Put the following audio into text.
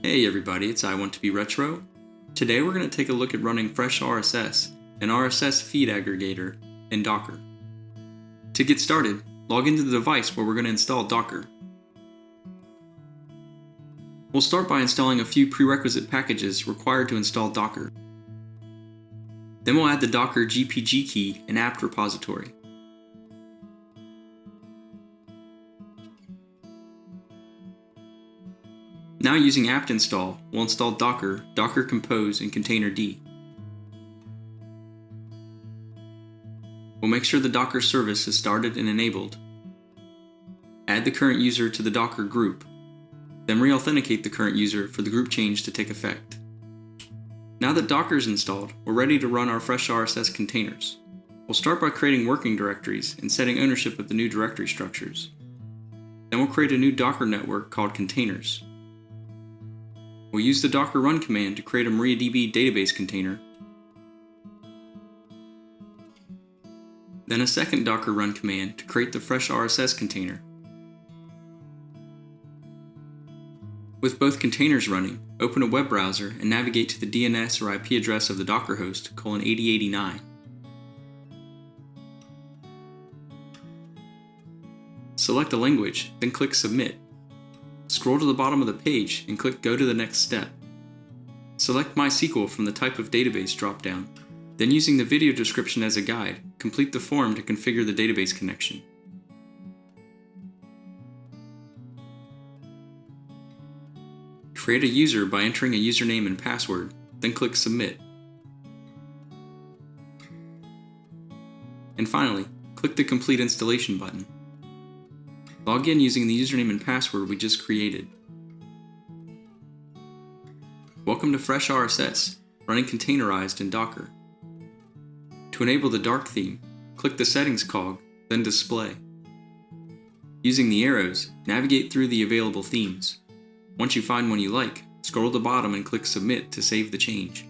Hey everybody, it's I Want to Be Retro. Today we're going to take a look at running FreshRSS, an RSS feed aggregator, in Docker. To get started, log into the device where we're going to install Docker. We'll start by installing a few prerequisite packages required to install Docker. Then we'll add the Docker gnupg key and apt repository. Now using apt install, we'll install Docker, Docker Compose, and Containerd. We'll make sure the Docker service is started and enabled. Add the current user to the Docker group, then re-authenticate the current user for the group change to take effect. Now that Docker is installed, we're ready to run our FreshRSS containers. We'll start by creating working directories and setting ownership of the new directory structures. Then we'll create a new Docker network called containers. We'll use the docker run command to create a MariaDB database container, then a second docker run command to create the FreshRSS container. With both containers running, open a web browser and navigate to the DNS or IP address of the Docker host, :8089. Select a language, then click Submit. Scroll to the bottom of the page and click Go to the next step. Select MySQL from the Type of Database dropdown. Then using the video description as a guide, complete the form to configure the database connection. Create a user by entering a username and password, then click Submit. And finally, click the Complete Installation button. Log in using the username and password we just created. Welcome to FreshRSS, running containerized in Docker. To enable the dark theme, click the Settings cog, then Display. Using the arrows, navigate through the available themes. Once you find one you like, scroll to the bottom and click Submit to save the change.